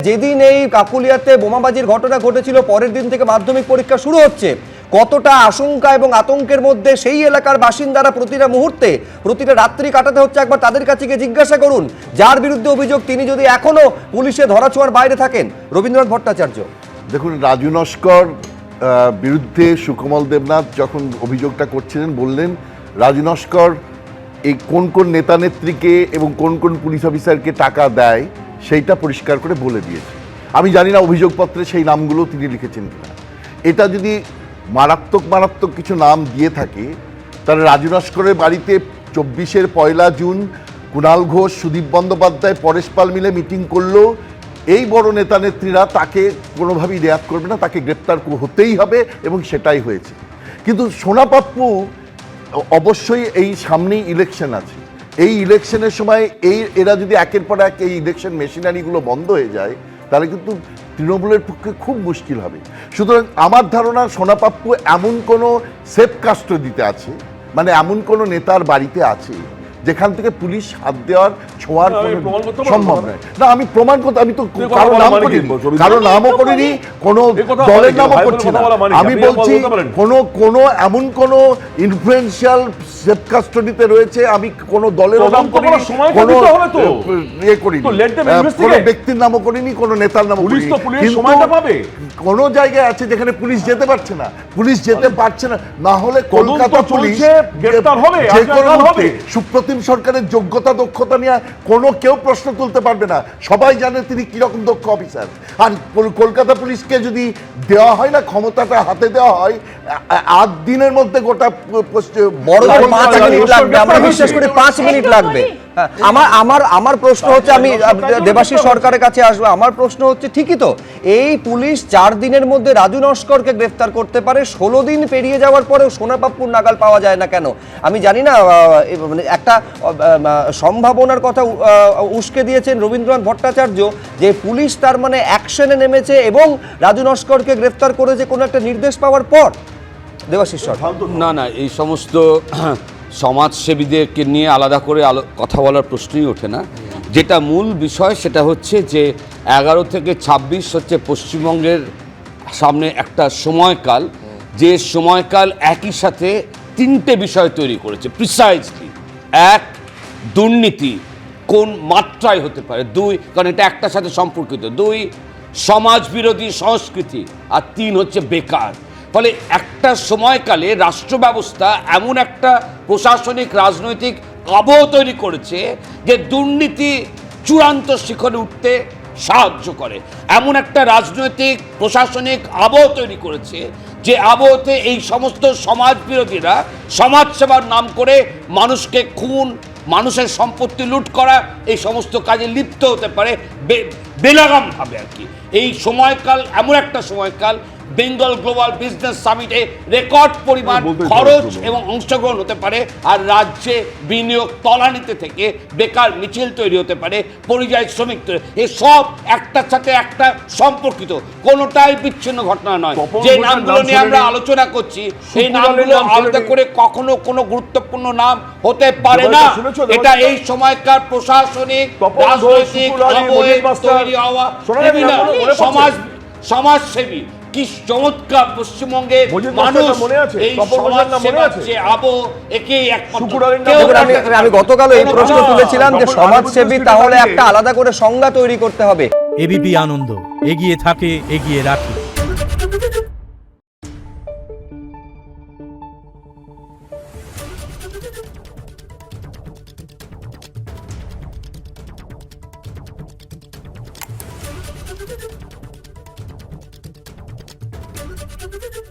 যেদিন এই কাকুলিয়াতে বোমাবাজির ঘটনা ঘটেছিল পরের দিন থেকে মাধ্যমিক পরীক্ষা শুরু হচ্ছে। কতটা আশঙ্কা এবং আতঙ্কের মধ্যে সেই এলাকার বাসিন্দারা প্রতিটা মুহূর্তে প্রতিটা রাত্রি কাটাতে হচ্ছে একবার তাদের কাছে গিয়ে জিজ্ঞাসা করুন। যার বিরুদ্ধে অভিযোগ তিনি যদি এখনো পুলিশে ধরাছোঁয়ার বাইরে থাকেন, রবীন্দ্রনাথ ভট্টাচার্য। দেখুন, রাজু নস্কর বিরুদ্ধে সুকমল দেবনাথ যখন অভিযোগটা করছিলেন বললেন রাজু নস্কর এই কোন কোন নেতা নেত্রীকে এবং কোন কোন পুলিশ অফিসারকে টাকা দেয় সেইটা পরিষ্কার করে বলে দিয়েছে। আমি জানি না অভিযোগপত্রে সেই নামগুলো তিনি লিখেছেন কিনা। এটা যদি মারাত্মক কিছু নাম দিয়ে থাকে তাহলে রাজু নস্করের বাড়িতে 24-এর 1 জুন কুণাল ঘোষ, সুদীপ বন্দ্যোপাধ্যায়, পরেশ পাল মিলে মিটিং করলো। এই বড় নেতা নেত্রীরা তাকে কোনোভাবেই রেয়াত করবে না, তাকে গ্রেপ্তার হতেই হবে এবং সেটাই হয়েছে। কিন্তু সোনা পাপ্পু অবশ্যই এই সামনেই ইলেকশন আছে, এই ইলেকশনের সময় এরা যদি একের পর এক এই ইলেকশন মেশিনারিগুলো বন্ধ হয়ে যায় তাহলে কিন্তু তৃণমূলের পক্ষে খুব মুশকিল হবে। সুতরাং আমার ধারণা সোনা পাপ্পু এমন কোনো সেফ কাস্টডিতে আছে, মানে এমন কোনো নেতার বাড়িতে আছে যেখান থেকে পুলিশ হাত দেওয়ার ছোঁয়ার সম্ভব নয়। না, আমি প্রমাণ করতে, আমি তো কারো নামও করিনি, কোনো দলের নামও করছি না। আমি বলছি কোনো এমন কোনো ইনফ্লুয়েন্সিয়াল সেফ কাস্টডিতে রয়েছে, আমি কোনো দলের নাম করিনি, কোনো ইয়ে করিনি, কোনো ব্যক্তির নামও করিনি, কোনো নেতার নামও করিনি। কোনো জায়গায় আছে যেখানে পুলিশ যেতে পারছে না, না হলে কলকাতা পুলিশ যে কোনো মুহূর্তে সুপ্রতিম সরকারের যোগ্যতা দক্ষতা নিয়ে কেউ প্রশ্ন তুলতে পারবে না। সবাই জানে তিনি কিরকম দক্ষ অফিসার। আর কলকাতা পুলিশকে যদি দেওয়া হয় না, ক্ষমতাটা হাতে দেওয়া হয়, 8 দিনের মধ্যে গোটা বড় 5 মিনিট লাগবে, আমরা বিশ্বাস করি 5 মিনিট লাগবে। আমার প্রশ্ন হচ্ছে, আমি দেবাশিস সরকারের কাছে আসবো। আমার প্রশ্ন হচ্ছে, ঠিকই তো এই পুলিশ 4 দিনের মধ্যে রাজু নস্করকে গ্রেফতার করতে পারে, 16 দিন পেরিয়ে যাওয়ার পরেও সোনা পাপ্পুর নাগাল পাওয়া যায় না কেন? আমি জানি না, একটা সম্ভাবনার কথা উস্কে দিয়েছেন রবীন্দ্রনাথ ভট্টাচার্য যে পুলিশ তার মানে অ্যাকশনে নেমেছে এবং রাজু নস্করকে গ্রেফতার করেছে কোনো একটা নির্দেশ পাওয়ার পর। দেবাশিস সরকার, না, এই সমস্ত সমাজসেবীদেরকে নিয়ে আলাদা করে কথা বলার প্রশ্নই ওঠে না। যেটা মূল বিষয় সেটা হচ্ছে যে 11 থেকে 26 হচ্ছে পশ্চিমবঙ্গের সামনে একটা সময়কাল, যে সময়কাল একই সাথে 3টে বিষয় তৈরি করেছে প্রিসাইজলি। 1, দুর্নীতি কোন মাত্রায় হতে পারে, 2, কারণ এটা একটার সাথে সম্পর্কিত, 2, সমাজ বিরোধী সংস্কৃতি, আর 3 হচ্ছে বেকার। ফলে একটা সময়কালে রাষ্ট্র ব্যবস্থা এমন একটা প্রশাসনিক রাজনৈতিক আবহ তৈরি করেছে যে দুর্নীতি চূড়ান্ত শিখরে উঠতে সাহায্য করে। এমন একটা রাজনৈতিক প্রশাসনিক আবহ তৈরি করেছে যে আবহতে এই সমস্ত সমাজ বিরোধীরা সমাজসেবার নাম করে মানুষকে খুন, মানুষের সম্পত্তি লুট করা, এই সমস্ত কাজে লিপ্ত হতে পারে বেলাগামভাবে আর কি। এই সময়কাল এমন একটা সময়কাল, বেঙ্গল গ্লোবাল বিজনেস সামিটে রেকর্ড পরিমাণ খরচ এবং অংশগ্রহণ হতে পারে, আর রাজ্যে বিনিয়োগ তলানিতে থেকে বেকার মিছিল তৈরি হতে পারে, পরিযায়ী শ্রমিক তৈরি, এসব একটার সাথে একটা সম্পর্কিত, কোনোটাই বিচ্ছিন্ন ঘটনা নয়। যে নামগুলো নিয়ে আমরা আলোচনা করছি সেই নামগুলো আলাদা করে কখনো কোনো গুরুত্বপূর্ণ নাম হতে পারে না। এটা এই সময়কার প্রশাসনিক রাজনৈতিক তৈরি হওয়া সমাজসেবী কি চমৎকার পশ্চিমবঙ্গের মানুষ এই সমাজসেবার যে আবহ, একেই একমাত্র। আমি গতকাল এই প্রশ্ন তুলেছিলাম যে সমাজসেবী তাহলে একটা আলাদা করে সংজ্ঞা তৈরি করতে হবে। এবিপি আনন্দ, এগিয়ে থাকে, এগিয়ে রাখে। Thank you.